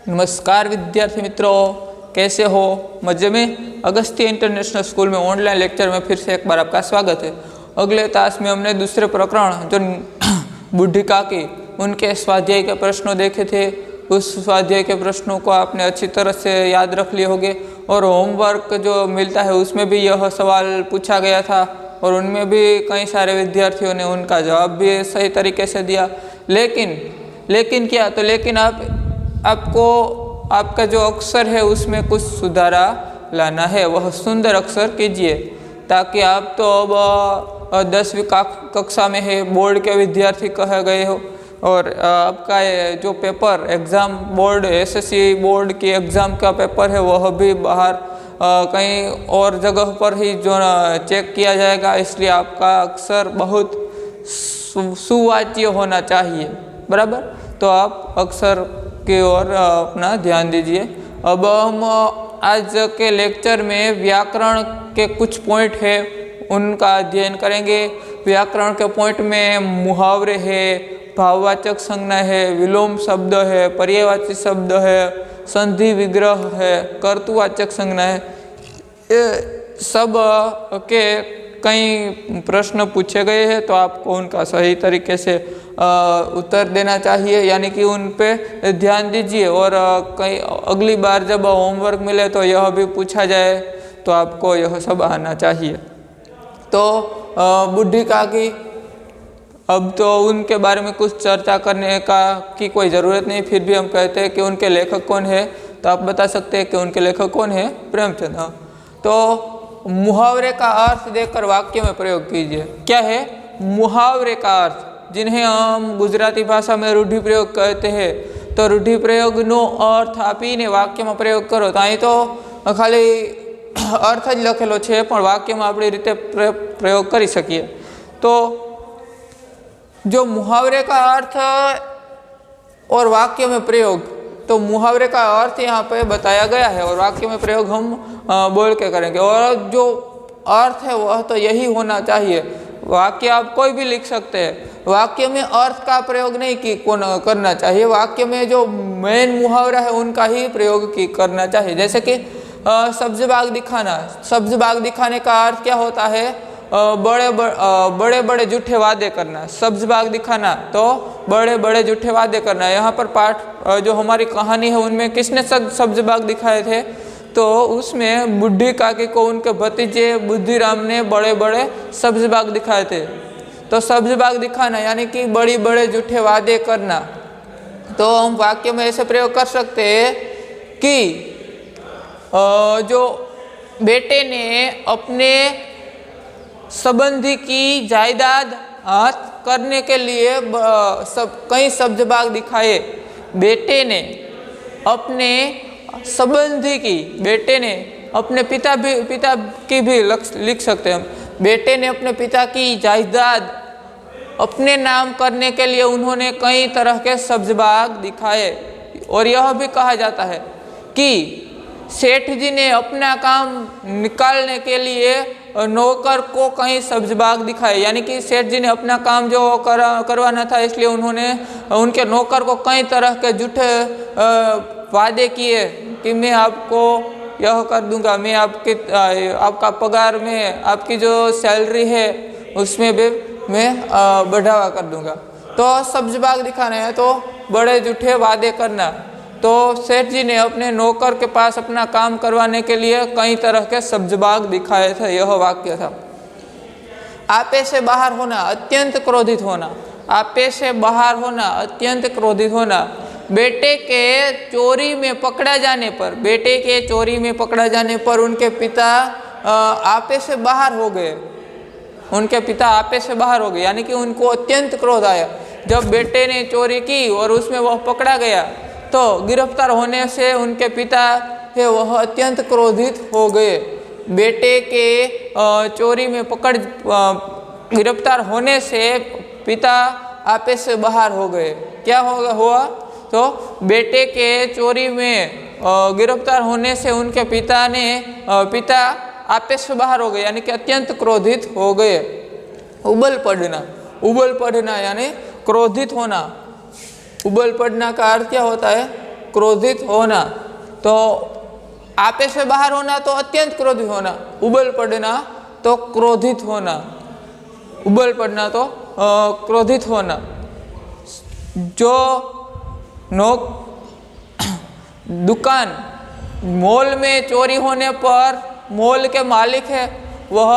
नमस्कार विद्यार्थी मित्रों, कैसे हो? मजे में? अगस्त्य इंटरनेशनल स्कूल में ऑनलाइन लेक्चर में फिर से एक बार आपका स्वागत है। अगले तास में हमने दूसरे प्रकरण जो बुढ़ी काकी उनके स्वाध्याय के प्रश्नों देखे थे। उस स्वाध्याय के प्रश्नों को आपने अच्छी तरह से याद रख लिए होंगे और होमवर्क जो मिलता है उसमें भी यह सवाल पूछा गया था और उनमें भी कई सारे विद्यार्थियों ने उनका जवाब भी सही तरीके से दिया। लेकिन क्या तो लेकिन आपको आपका जो अक्षर है उसमें कुछ सुधारा लाना है। वह सुंदर अक्षर कीजिए ताकि आप तो अब 10वीं कक्षा में है, बोर्ड के विद्यार्थी कहे गए हो और आपका जो paper exam board SSC board की एग्ज़ाम का पेपर है वह भी बाहर कहीं और जगह पर ही जो चेक किया जाएगा, इसलिए आपका अक्षर बहुत सुवाच्य होना चाहिए। बराबर, तो आप अक्षर की ओर अपना ध्यान दीजिए। अब हम आज के लेक्चर में व्याकरण के कुछ पॉइंट है उनका अध्ययन करेंगे। व्याकरण के पॉइंट में मुहावरे है, भाववाचक संज्ञा है, विलोम शब्द है, पर्यायवाची शब्द है, संधि विग्रह है, कर्तुवाचक संज्ञा है। ये सब के कई प्रश्न पूछे गए हैं, तो आपको उनका सही तरीके से उत्तर देना चाहिए, यानी कि उन पे ध्यान दीजिए। और कई अगली बार जब होमवर्क मिले तो यह भी पूछा जाए तो आपको यह सब आना चाहिए। तो बुढ़ी काकी, अब तो उनके बारे में कुछ चर्चा करने की कोई ज़रूरत नहीं, फिर भी हम कहते हैं कि उनके लेखक कौन है, तो आप बता सकते हैं कि उनके लेखक कौन है? प्रेमचंद। तो मुहावरे का अर्थ देकर वाक्य में प्रयोग कीजिए। क्या है मुहावरे का अर्थ? जिन्हें हम गुजराती भाषा में रूढ़ि प्रयोग कहते हैं। तो रूढ़ि प्रयोग नो अर्थ आपीने वाक्य में प्रयोग करो। तो અહીં तो खाली अर्थ ज लखेलो छे पण वाक्य में आपणी रीते प्रयोग करी सकीए। तो जो मुहावरे का अर्थ और वाक्य में प्रयोग, तो मुहावरे का अर्थ यहाँ पे बताया गया है और वाक्य में प्रयोग हम बोल के करेंगे। और जो अर्थ है वह तो यही होना चाहिए। वाक्य आप कोई भी लिख सकते हैं, वाक्य में अर्थ का प्रयोग नहीं करना चाहिए। वाक्य में जो मेन मुहावरा है उनका ही प्रयोग करना चाहिए। जैसे कि सब्ज बाग दिखाना। सब्ज बाग दिखाने का अर्थ क्या होता है? बड़े बड़े झूठे वादे करना। सब्ज बाग दिखाना तो बड़े बड़े झूठे वादे करना। यहाँ पर पाठ जो हमारी कहानी है उनमें किसने सब्ज बाग दिखाए थे? तो उसमें बुढ़ी काकी को उनके भतीजे बुद्धिराम ने बड़े बड़े सब्ज बाग दिखाए थे। तो सब्ज बाग दिखाना यानी कि बड़े झूठे वादे करना। तो हम वाक्य में ऐसे प्रयोग कर सकते हैं कि जो बेटे ने अपने संबंधी की जायदाद हाथ करने के लिए कई सब्ज बाग दिखाए। बेटे ने अपने संबंधी की, बेटे ने अपने पिता की भी लिख सकते हैं हम। बेटे ने अपने पिता की जायदाद अपने नाम करने के लिए उन्होंने कई तरह के सब्ज बाग दिखाए। और यह भी कहा जाता है कि सेठ जी ने अपना काम निकालने के लिए नौकर को कई सब्ज बाग दिखाए। यानी कि सेठ जी ने अपना काम जो करवाना था, इसलिए उन्होंने उनके नौकर को कई तरह के झूठे वादे किए कि मैं आपको यह कर दूंगा, मैं आपका पगार में आपकी जो सैलरी है उसमें भी मैं बढ़ावा कर दूंगा। तो सब्ज बाग दिखाना है तो बड़े झूठे वादे करना। तो सेठ जी ने अपने नौकर के पास अपना काम करवाने के लिए कई तरह के सब्ज बाग दिखाए थे। यह वाक्य था। आपे से बाहर होना, अत्यंत क्रोधित होना। आपे से बाहर होना, अत्यंत क्रोधित होना। बेटे के चोरी में पकड़ा जाने पर, बेटे के चोरी में पकड़ा जाने पर उनके पिता आपे से बाहर हो गए। उनके पिता आपे से बाहर हो गए, यानी कि उनको अत्यंत क्रोध आया जब बेटे ने चोरी की और उसमें वह पकड़ा गया। तो गिरफ्तार होने से उनके पिता है वह अत्यंत क्रोधित हो गए। बेटे के चोरी में गिरफ्तार होने से पिता आपे से बाहर हो गए। क्या हुआ? तो बेटे के चोरी में गिरफ्तार होने से उनके पिता आपे से बाहर हो गए, यानी कि अत्यंत क्रोधित हो गए। उबल पड़ना यानी क्रोधित होना। उबल पड़ना का अर्थ क्या होता है? क्रोधित होना। तो आपे से बाहर होना तो अत्यंत क्रोधित होना, उबल पड़ना तो क्रोधित होना, उबल पड़ना तो क्रोधित होना। जो नौक दुकान मॉल में चोरी होने पर मॉल के मालिक है वह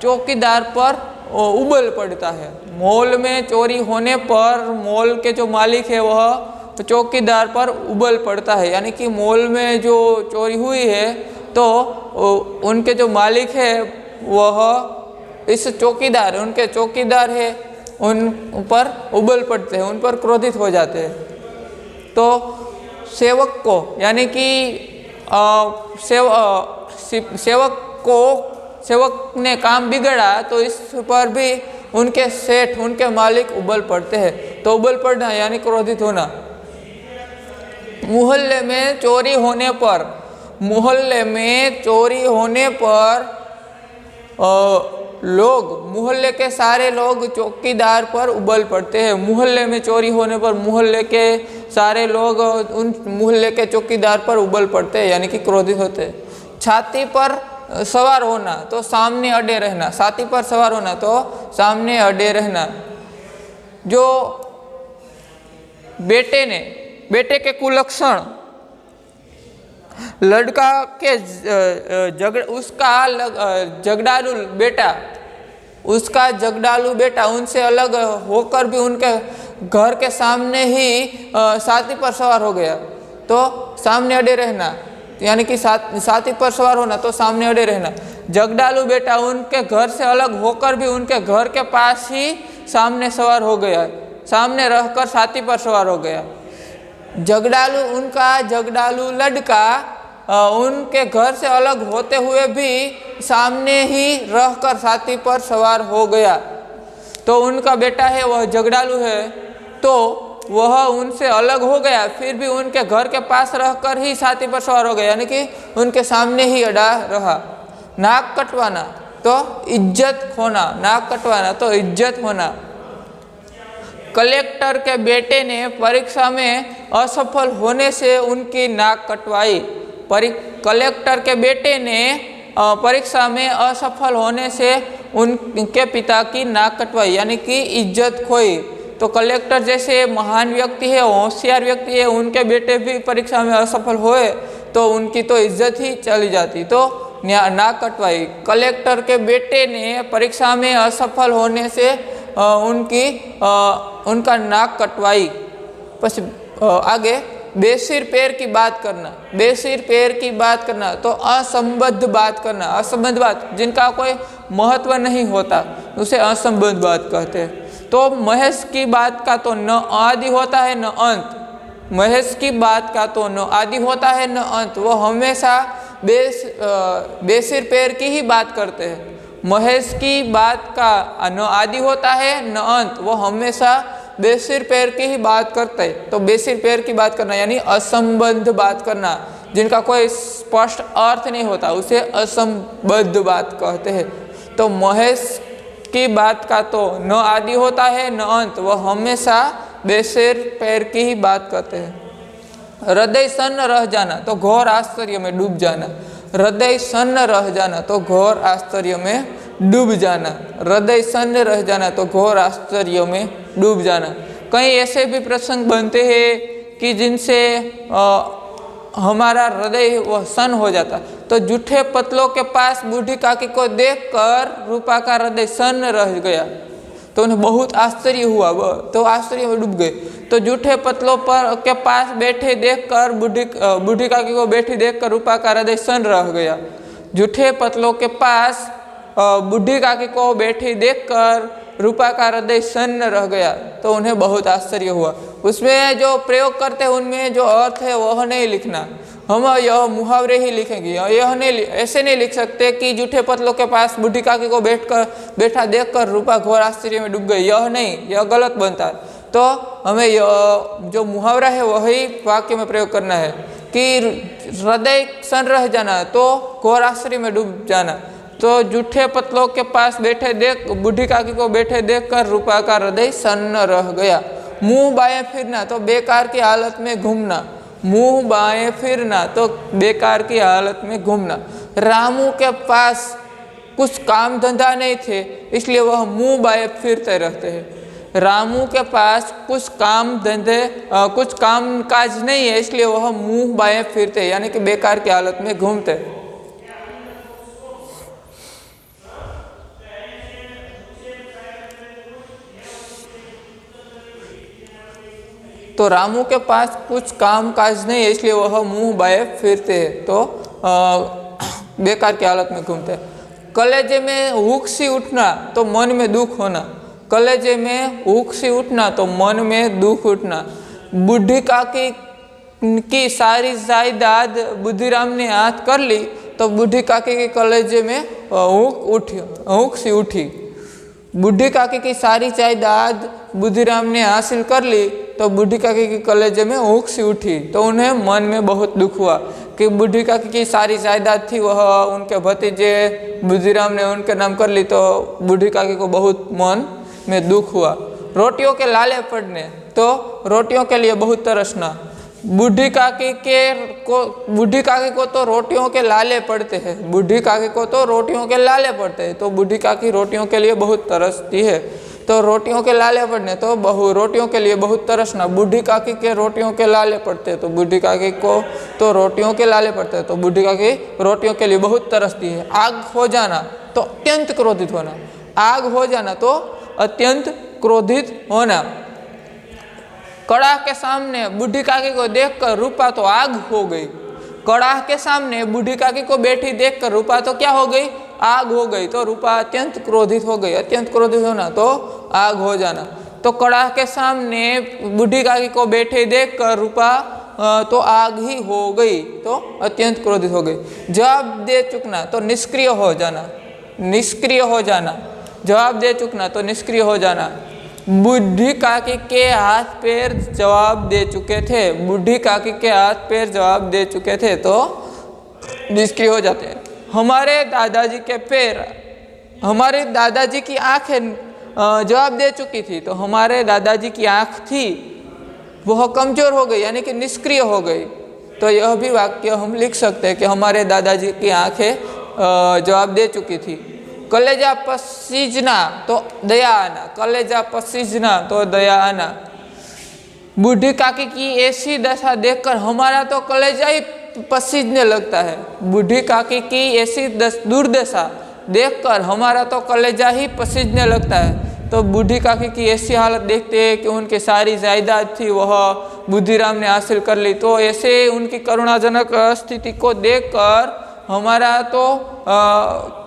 चौकीदार पर उबल पड़ता है। मॉल में चोरी होने पर मॉल के जो मालिक है वह चौकीदार पर उबल पड़ता है, यानी कि मॉल में जो चोरी हुई है तो उनके जो मालिक है वह इस चौकीदार, उनके चौकीदार है, उन पर उबल पड़ते हैं, उन पर क्रोधित हो जाते हैं। तो सेवक को, यानी कि सेवक ने काम बिगड़ा तो इस पर भी उनके सेठ, उनके मालिक उबल पड़ते हैं। तो उबल पड़ना यानी क्रोधित होना। मोहल्ले में चोरी होने पर, मोहल्ले में चोरी होने पर लोग, मोहल्ले के सारे लोग चौकीदार पर उबल पड़ते हैं। मोहल्ले में चोरी होने पर मोहल्ले के सारे लोग उन मोहल्ले के चौकीदार पर उबल पड़ते हैं, यानी कि क्रोधित होते हैं। छाती पर सवार होना तो सामने अड़े रहना, छाती पर सवार होना तो सामने अड़े रहना। जो बेटे के कुलक्षण, लड़का के उसका झगड़ालू बेटा उनसे अलग होकर भी उनके घर के सामने ही छाती पर सवार हो गया तो सामने अड़े रहना, यानी कि छाती पर सवार होना तो सामने अड़े रहना। झगड़ालू बेटा उनके घर से अलग होकर भी उनके घर के पास ही सामने सवार हो गया, सामने रहकर छाती पर सवार हो गया। उनका झगड़ालू लड़का उनके घर से अलग होते हुए भी सामने ही रहकर छाती पर सवार हो गया। तो उनका बेटा है वह झगड़ालू है तो वह उनसे अलग हो गया, फिर भी उनके घर के पास रहकर ही छाती पर सवार हो गया, यानी कि उनके सामने ही अड़ा रहा। नाक कटवाना तो इज्जत खोना, नाक कटवाना तो इज्जत होना। कलेक्टर के बेटे ने परीक्षा में असफल होने से उनकी नाक कटवाई। कलेक्टर के बेटे ने परीक्षा में असफल होने से उनके पिता की नाक कटवाई, यानी कि इज्जत खोई। तो कलेक्टर जैसे महान व्यक्ति है, होशियार व्यक्ति है, उनके बेटे भी परीक्षा में असफल हुए तो उनकी तो इज्जत ही चली जाती, तो नाक कटवाई। कलेक्टर के बेटे ने परीक्षा में असफल होने से उनका नाक कटवाई। बस आगे बेसिर पैर की बात करना, बेसिर पैर की बात करना तो असंबद्ध बात करना, असंबद्ध बात जिनका कोई महत्व नहीं होता उसे असंबद्ध बात कहते हैं। तो महेश की बात का तो न आदि होता है न अंत, महेश की बात का तो न आदि होता है न अंत, वो हमेशा बेसिर पैर की ही बात करते हैं। महेश की बात का न आदि होता है न अंत, वो हमेशा बेसिर पैर की ही बात करते हैं। तो बेसिर पैर की बात करना यानी असंबद्ध बात करना, जिनका कोई स्पष्ट अर्थ नहीं होता उसे असंबद्ध बात कहते हैं। तो महेश की बात का तो न आदि होता है न अंत, वह हमेशा बेसिर पैर की ही बात करते हैं। हृदय सन्न रह जाना तो घोर आश्चर्य में डूब जाना, हृदय सन्न रह जाना तो घोर आश्चर्य में डूब जाना, हृदय सन्न रह जाना तो घोर आश्चर्य में डूब जाना। कई ऐसे भी प्रसंग बनते हैं कि जिनसे हमारा हृदय वह सन्न हो जाता। तो जूठे पतलों के पास बूढ़ी काकी को देखकर रूपा का हृदय सन्न रह गया तो उन्हें बहुत आश्चर्य हुआ, तो आश्चर्य में डूब गए। तो जूठे पतलों पर के पास बैठे देखकर बूढ़ी काकी को बैठी देखकर रूपा का हृदय सन्न रह गया। जूठे पतलों के पास बूढ़ी काकी को बैठी देखकर रूपा का हृदय सन्न रह गया तो उन्हें बहुत आश्चर्य हुआ। उसमें जो प्रयोग करते हैं उनमें जो अर्थ है वह नहीं लिखना, हम यह मुहावरे ही लिखेंगे। यह नहीं, ऐसे नहीं लिख सकते कि जूठे पतलों के पास बूढ़ी काकी को बैठा देखकर रूपा घोर आश्चर्य में डूब गई, यह नहीं, यह गलत बनता है। तो हमें यह जो मुहावरा है वही वाक्य में प्रयोग करना है कि हृदय सन्न रह जाना तो घोर आश्चर्य में डूब जाना। तो जूठे पतलों के पास बैठे बूढ़ी काकी को बैठे देखकर रूपा का हृदय सन्न रह गया। मुंह बाएं फिरना तो बेकार की हालत में घूमना, मुंह बाएं फिरना तो बेकार की हालत में घूमना। रामू के पास कुछ काम धंधा नहीं थे इसलिए वह मुंह बाएं फिरते रहते हैं। रामू के पास कुछ काम धंधे कुछ काम काज नहीं है इसलिए वह मुंह बाएं फिरते हैं, यानी कि बेकार की हालत में घूमते। तो रामू के पास कुछ काम काज नहीं है इसलिए वह मुंह बाएं फिरते हैं, तो बेकार की हालत में घूमते हैं। कलेजे में हुक सी उठना तो मन में दुख होना, कलेजे में हुक सी उठना तो मन में दुख उठना। बूढ़ी काकी की सारी जायदाद बुद्धिराम ने हाथ कर ली तो बूढ़ी काकी के कलेजे में हुक सी उठी। बूढ़ी काकी की सारी जायदाद बुद्धिराम ने हासिल कर ली तो बूढ़ी काकी के कलेजे में हुक सी उठी, तो उन्हें मन में बहुत दुख हुआ कि बूढ़ी काकी की सारी जायदाद थी वह उनके भतीजे बुद्धिराम ने उनके नाम कर ली, तो बूढ़ी काकी को बहुत मन में दुख हुआ। रोटियों के लाले पड़ने तो रोटियों के लिए बहुत तरसना। बूढ़ी काकी को तो रोटियों के लाले पड़ते हैं, बूढ़ी काकी को तो रोटियों के लाले पड़ते हैं, तो बूढ़ी काकी रोटियों के लिए बहुत तरसती है। तो रोटियों के लाले पड़ने तो रोटियों के लिए बहुत तरसना। बूढ़ी काकी के रोटियों के लाले पड़ते हैं तो बूढ़ी काकी को तो रोटियों के लाले पड़ते हैं, तो बूढ़ी काकी रोटियों के लिए बहुत तरसती है। आग हो जाना तो अत्यंत क्रोधित होना, आग हो जाना तो अत्यंत क्रोधित होना। कड़ाह के सामने बूढ़ी काकी को देखकर रूपा तो आग हो गई। कड़ाह के सामने बूढ़ी काकी को बैठी देखकर रूपा तो क्या हो गई, आग हो गई। तो रूपा अत्यंत क्रोधित हो गई, अत्यंत क्रोधित होना तो आग हो जाना। तो कड़ाह के सामने बूढ़ी काकी को बैठे देखकर रूपा तो आग ही हो गई, तो अत्यंत क्रोधित हो गई। जवाब दे चुकना तो निष्क्रिय हो जाना, निष्क्रिय हो जाना। जवाब दे चुकना तो निष्क्रिय हो जाना। बूढ़ी काकी के हाथ पैर जवाब दे चुके थे, बूढ़ी काकी के हाथ पैर जवाब दे चुके थे तो निष्क्रिय हो जाते हैं। हमारे दादाजी के पैर, हमारे दादाजी की आंखें जवाब दे चुकी थी, तो हमारे दादाजी की आंख थी वह कमजोर हो गई, यानी कि निष्क्रिय हो गई। तो यह भी वाक्य हम लिख सकते हैं कि हमारे दादाजी की आंखें जवाब दे चुकी थी। कलेजा पसीजना तो दया आना, कलेजा पसीजना तो दया आना। बूढ़ी काकी की ऐसी दशा देखकर हमारा तो कलेजा ही पसीजने लगता है। बूढ़ी काकी की ऐसी दुर्दशा देखकर हमारा तो कलेजा ही पसीजने लगता है। तो बूढ़ी काकी की ऐसी हालत देखते हैं कि उनकी सारी जायदाद थी वह बुद्धिराम ने हासिल कर ली, तो ऐसे उनकी करुणाजनक स्थिति को देखकर हमारा तो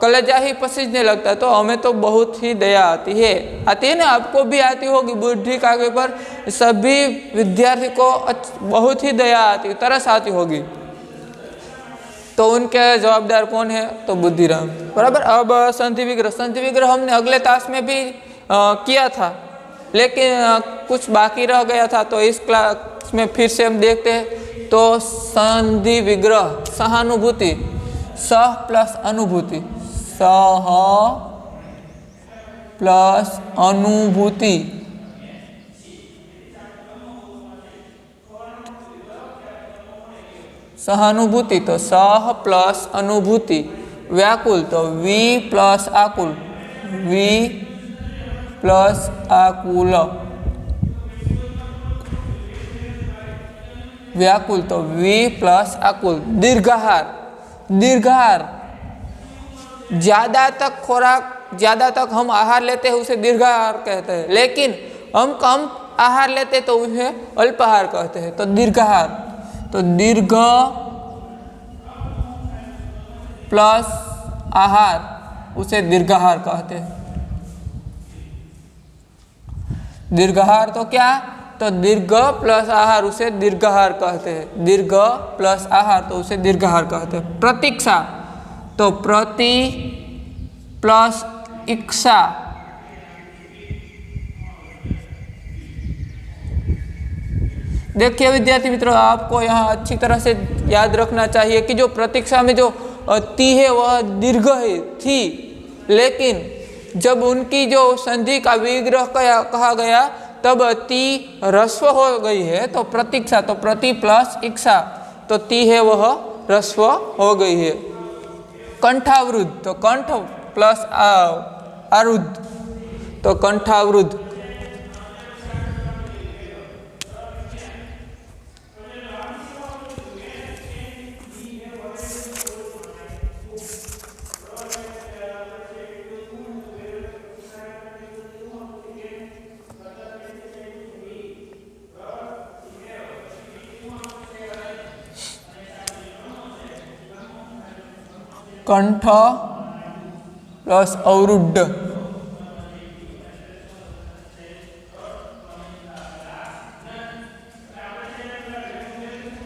कलेजा ही पसीजने लगता है। तो हमें तो बहुत ही दया आती है ना, आपको भी आती होगी। बूढ़ी काकी पर सभी विद्यार्थी को बहुत ही दया आती, तरस आती होगी। तो उनके जवाबदार कौन है, तो बुद्धिराम, बराबर। अब संधि विग्रह, संधि विग्रह हमने अगले क्लास में भी किया था, लेकिन कुछ बाकी रह गया था, तो इस क्लास में फिर से हम देखते हैं। तो संधि विग्रह, सहानुभूति, सह प्लस अनुभूति, सह प्लस अनुभूति, सहानुभूति तो सह प्लस अनुभूति। व्याकुल तो वी प्लस आकुल, वी प्लस आकुल। व्याकुल तो वी प्लस आकुल। दीर्घाहार, दीर्घाहार ज्यादा तक हम आहार लेते हैं उसे दीर्घाहार कहते हैं, लेकिन हम कम आहार लेते तो उसे अल्पाहार कहते हैं। तो दीर्घाहार तो दीर्घ प्लस आहार उसे दीर्घाहार कहते हैं। दीर्घाहार तो क्या, तो दीर्घ प्लस आहार उसे दीर्घाहार कहते हैं। दीर्घ प्लस आहार तो उसे दीर्घाहार कहते हैं। प्रतीक्षा तो प्रति प्लस इक्षा, देखिए विद्यार्थी मित्रों, आपको यहाँ अच्छी तरह से याद रखना चाहिए कि जो प्रतीक्षा में जो ती है वह दीर्घ है थी, लेकिन जब उनकी जो संधि का विग्रह कहा गया तब ती ह्रस्व हो गई है, तो प्रतीक्षा तो प्रति प्लस इक्षा तो ती है वह ह्रस्व हो गई है। कंठावृद्ध तो कंठ प्लस आरुद्ध तो कंठावृद्ध। कंठ प्लस अवरुद्ध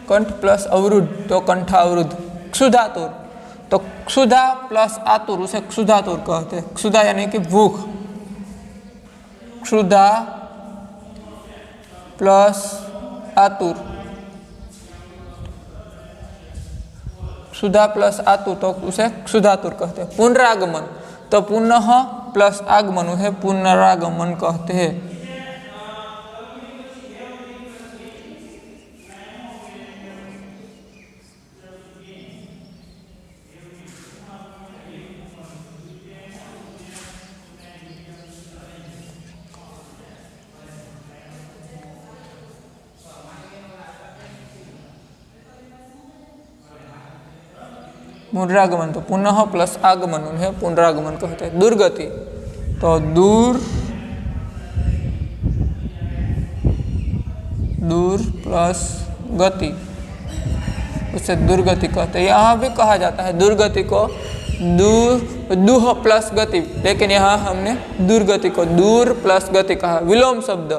कंठ प्लस अवरुद्ध तो कंठावरुद्ध। क्षुधातुर तो क्षुधा प्लस आतुर उसे क्षुधातुर कहते हैं। क्षुधा यानी कि भूख, क्षुधा प्लस आतुर, क्षुधा प्लस आतुर तो उसे क्षुधातुर कहते हैं। पुनरागमन तो पुनः प्लस आगमन उसे पुनरागमन कहते हैं। पुनरागमन तो पुनः प्लस आगमन उन्हें पुनरागमन कहते हैं। दुर्गति तो दूर प्लस गति उसे दुर्गति कहते हैं। यहाँ भी कहा जाता है दुर्गति को दूह प्लस गति, लेकिन यहाँ हमने दुर्गति को दूर प्लस गति कहा। विलोम शब्द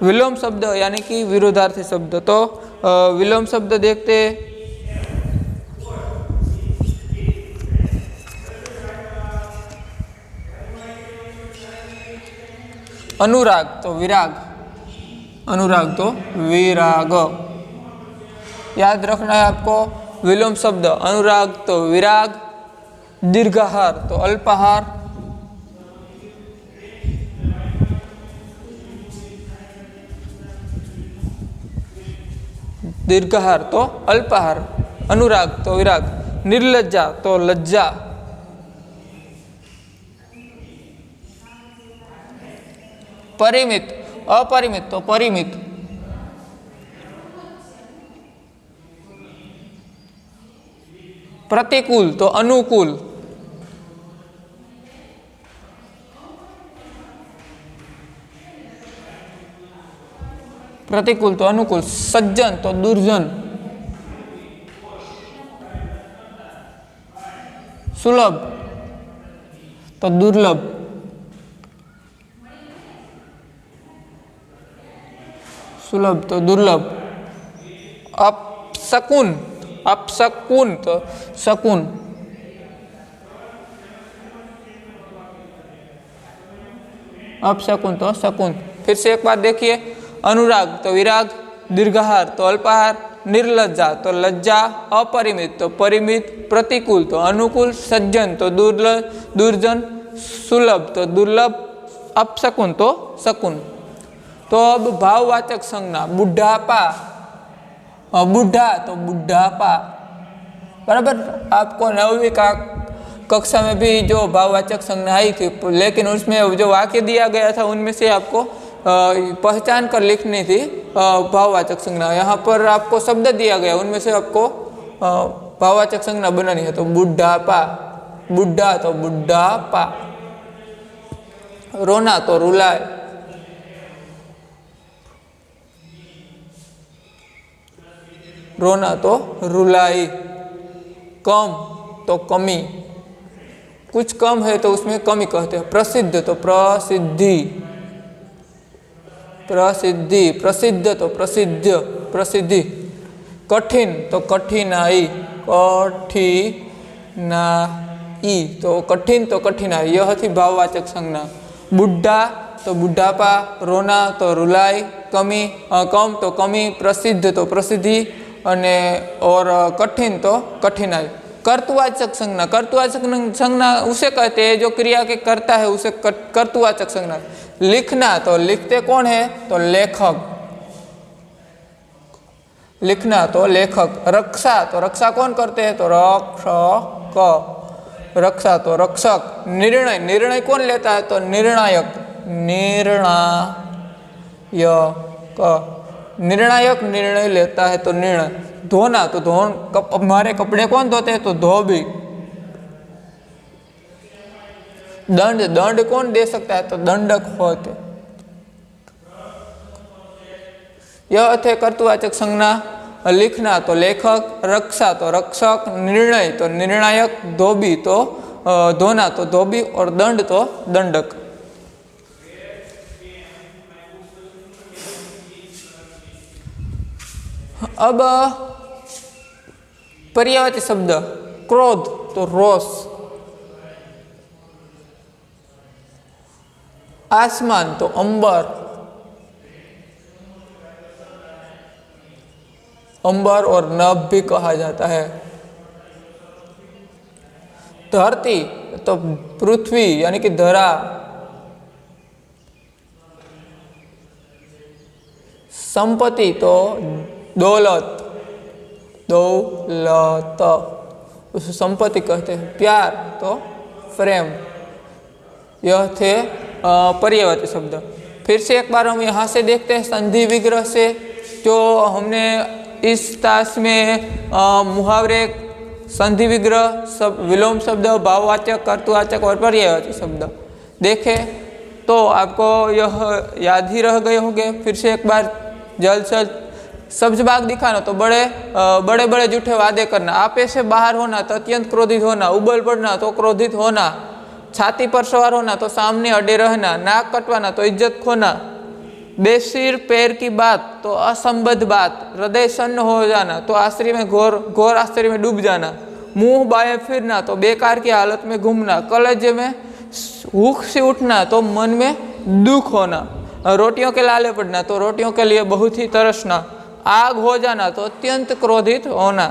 विलोम शब्द यानी कि विरोधार्थी शब्द। तो विलोम शब्द देखते अनुराग तो विराग, अनुराग तो विराग। याद रखना है आपको विलोम शब्द अनुराग तो विराग, दीर्घाहार तो अल्पाहार, दीर्घाहार तो अल्पाहार, अनुराग तो विराग, निर्लज्जा तो लज्जा, परिमित अपरिमित तो परिमित, प्रतिकूल तो अनुकूल, प्रतिकूल तो अनुकूल, सज्जन तो दुर्जन, सुलभ तो दुर्लभ, सुलभ तो दुर्लभ, अपशकुन अपशकुन तो शकुन, अपशकुन तो शकुन। फिर से एक बार देखिए, अनुराग तो विराग, दीर्घाहार तो अल्पाहार, निर्लज्जा तो लज्जा, अपरिमित तो परिमित, प्रतिकूल तो अनुकूल, सज्जन तो दुर्जन, सुलभ तो दुर्लभ, अपशकुन तो शकुन। तो अब भाववाचक संज्ञा बुढ़ापा, बुढ़ा तो बुढ़ापा, बराबर। आपको 9वीं कक्षा में भी जो भाववाचक संज्ञा आई थी, लेकिन उसमें जो वाक्य दिया गया था उनमें से आपको पहचान कर लिखनी थी भाववाचक संज्ञा। यहाँ पर आपको शब्द दिया गया, उनमें से आपको भाववाचक संज्ञा बनानी है। तो बुढ़ापा, बुढ़ा तो बुढ़ापा, रोना तो रुलाए, रोना तो रुलाई, कम तो कमी, कुछ कम है तो उसमें कमी कहते हैं। प्रसिद्ध तो प्रसिद्धि, प्रसिद्धि, प्रसिद्ध तो प्रसिद्ध, प्रसिद्धि। कठिन तो कठिनाई, कठिनाई तो कठिन तो कठिनाई, यह थी भाववाचक संज्ञा। बुढ़ा तो बुढ़ापा, रोना तो रुलाई, कमी कम तो कमी, प्रसिद्ध तो प्रसिद्धि, और कठिन तो कठिनाई। कर्तवाचक संज्ञा, कर्तवाचक संज्ञा उसे कहते हैं जो क्रिया के करता है उसे कर्तवाचक संज्ञा। लिखना, तो लिखते कौन है? तो लेखक, लिखना तो लेखक। रक्षा, तो रक्षा कौन करते हैं? तो रक्षक, रक्षा तो रक्षक। निर्णय, निर्णय कौन लेता है? तो निर्णायक, निर्णायक, निर्णायक निर्णय लेता है तो निर्णय। धोना, तो हमारे कपड़े कौन धोते हैं? तो धोबी। दंड, दंड कौन दे सकता है? तो दंडक होते। यह थे कर्तवाचक संज्ञा। लिखना तो लेखक, रक्षा तो रक्षक, निर्णय तो निर्णायक, धोबी तो धोना तो धोबी और दंड तो दंडक। अब पर्यायवाची शब्द, क्रोध तो रोष, आसमान तो अंबर, अंबर और नभ भी कहा जाता है। धरती तो पृथ्वी यानी कि धरा, संपत्ति तो दौलत, दौलत उसे संपत्ति कहते हैं। प्यार तो प्रेम। यह थे पर्यायवाची शब्द। फिर से एक बार हम यहाँ से देखते हैं संधि विग्रह से, जो हमने इस तास में मुहावरे, संधि विग्रह, सब विलोम शब्द, भाववाचक, कर्तवाचक और पर्यायवाची शब्द देखे तो आपको यह याद ही रह गए होंगे। फिर से एक बार जल्द से सब्ज बाग दिखाना तो बड़े बड़े झूठे वादे करना, आपे से बाहर होना तो अत्यंत क्रोधित होना, उबल पड़ना तो क्रोधित होना, छाती पर सवार होना तो सामने अड़े रहना, नाक कटवाना तो इज्जत खोना, बेसिर पैर की बात तो असंबद्ध बात, हृदय सन्न हो जाना तो आश्चर्य में घोर आश्चर्य में डूब जाना, मुंह बाएं फिरना तो बेकार की हालत में घूमना, कलेजे में भूख से उठना तो मन में दुख होना, रोटियों के लाले पड़ना तो रोटियों के लिए बहुत ही तरसना, आग हो जाना तो अत्यंत क्रोधित होना,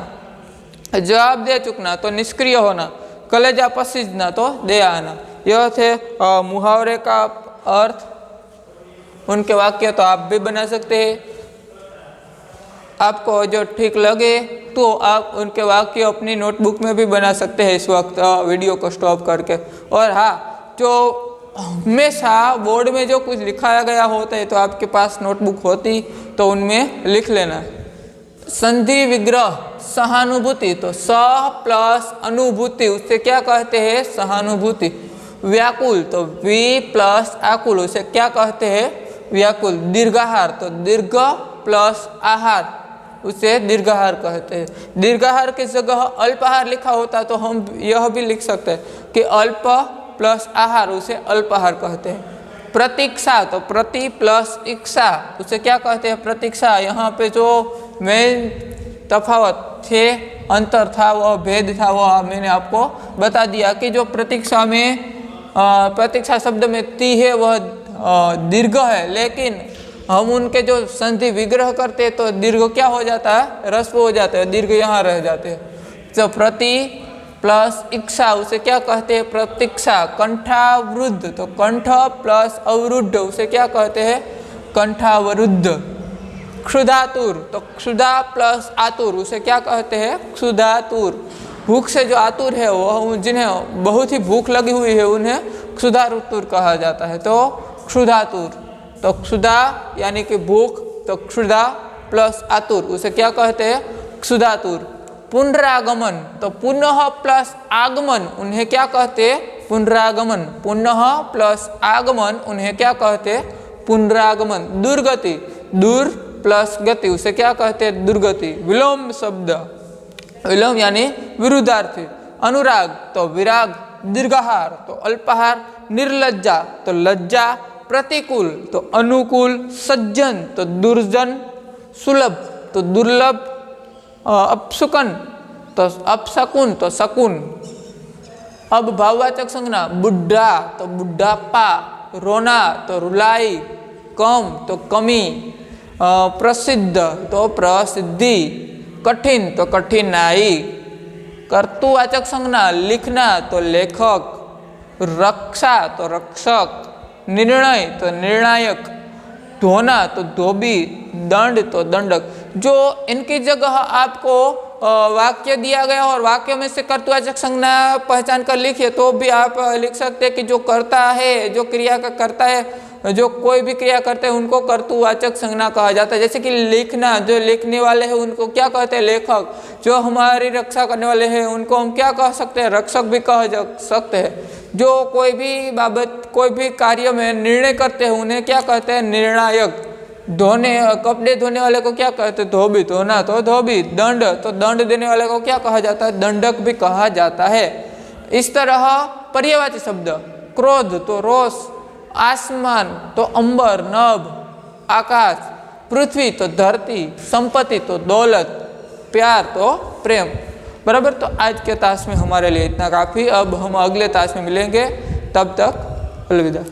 जवाब दे चुकना तो निष्क्रिय होना, कलेजा पसीजना तो दे आना। यह थे मुहावरे का अर्थ। उनके वाक्य तो आप भी बना सकते हैं, आपको जो ठीक लगे तो आप उनके वाक्य अपनी नोटबुक में भी बना सकते हैं इस वक्त वीडियो को स्टॉप करके। और हाँ, जो हमेशा बोर्ड में जो कुछ लिखाया गया होता है तो आपके पास नोटबुक होती तो उनमें लिख लेना। संधि विग्रह, सहानुभूति तो सह प्लस अनुभूति, उससे क्या कहते हैं? सहानुभूति। व्याकुल तो वी प्लस आकुल, उसे क्या कहते हैं? व्याकुल। दीर्घाहार तो दीर्घ प्लस आहार, उसे दीर्घाहार कहते हैं। दीर्घाहार की जगह अल्पाहार लिखा होता तो हम यह भी लिख सकते हैं कि अल्प प्लस आहार, उसे अल्पाहार कहते हैं। प्रतीक्षा तो प्रति प्लस इच्छा, उसे क्या कहते हैं? प्रतीक्षा। यहाँ पे जो मेन तफावत थे, अंतर था, वह भेद था, वह मैंने आपको बता दिया कि जो प्रतीक्षा में प्रतीक्षा शब्द में ती है वह दीर्घ है, लेकिन हम उनके जो संधि विग्रह करते हैं तो दीर्घ क्या हो जाता है? ह्रस्व हो जाता है, दीर्घ यहाँ रह जाते हैं। तो प्रति प्लस इच्छा, उसे क्या कहते हैं? प्रतीक्षा। कंठावरुद्ध तो कंठ प्लस अवरुद्ध, उसे क्या कहते हैं? कंठावरुद्ध। क्षुधातुर तो क्षुधा प्लस आतुर, उसे क्या कहते हैं? क्षुधातुर। भूख से जो आतुर है वह, जिन्हें बहुत ही भूख लगी हुई है, उन्हें क्षुधातुर कहा जाता है, तो क्षुधातुर। तो क्षुधा यानी कि भूख, तो क्षुधा प्लस आतुर, उसे क्या कहते हैं? क्षुधातुर। पुनरागमन तो पुनः प्लस आगमन, उन्हें क्या कहते हैं? पुनरागमन। पुनः प्लस आगमन, उन्हें क्या कहते हैं? पुनरागमन। दुर्गति, दूर प्लस गति, उसे क्या कहते हैं? दुर्गति। विलोम शब्द, विलोम यानी विरुद्धार्थी। अनुराग तो विराग। दीर्घाहार तो अल्पाहार। निर्लज्जा तो लज्जा। प्रतिकूल तो अनुकूल। सज्जन तो दुर्जन। सुलभ तो दुर्लभ। अपशकुन तो अपशकुन तो शकुन। अब भाववाचक संज्ञा, बुढ़ा तो बुढ़ापा। रोना तो रुलाई। कम तो कमी। प्रसिद्ध तो प्रसिद्धि। कठिन तो कठिनाई। कर्तुवाचक संज्ञा लिखना तो लेखक, रक्षा तो रक्षक, निर्णय तो निर्णायक, धोना तो धोबी, दंड तो दंडक। जो इनकी जगह आपको वाक्य दिया गया और वाक्य में से कर्तुवाचक संज्ञा पहचान कर लिखिए तो भी आप लिख सकते हैं कि जो करता है, जो क्रिया का करता है, जो कोई भी क्रिया करते हैं उनको कर्तुवाचक संज्ञा कहा जाता है। जैसे कि लिखना, जो लिखने वाले हैं उनको क्या कहते हैं? लेखक। जो हमारी रक्षा करने वाले हैं उनको हम क्या कह सकते हैं? रक्षक भी कह सकते हैं। जो कोई भी बाबत, कोई भी कार्य में निर्णय करते हैं उन्हें क्या कहते हैं? निर्णायक। धोने, कपड़े धोने वाले को क्या कहते हैं? धोबी। धोना तो धोबी। दंड तो दंड देने वाले को क्या कहा जाता है? दंडक भी कहा जाता है। इस तरह पर्यायवाची शब्द, क्रोध तो रोष, आसमान तो अंबर नभ आकाश, पृथ्वी तो धरती, संपत्ति तो दौलत, प्यार तो प्रेम। बराबर। तो आज के ताश में हमारे लिए इतना काफ़ी। अब हम अगले ताश में मिलेंगे, तब तक अलविदा।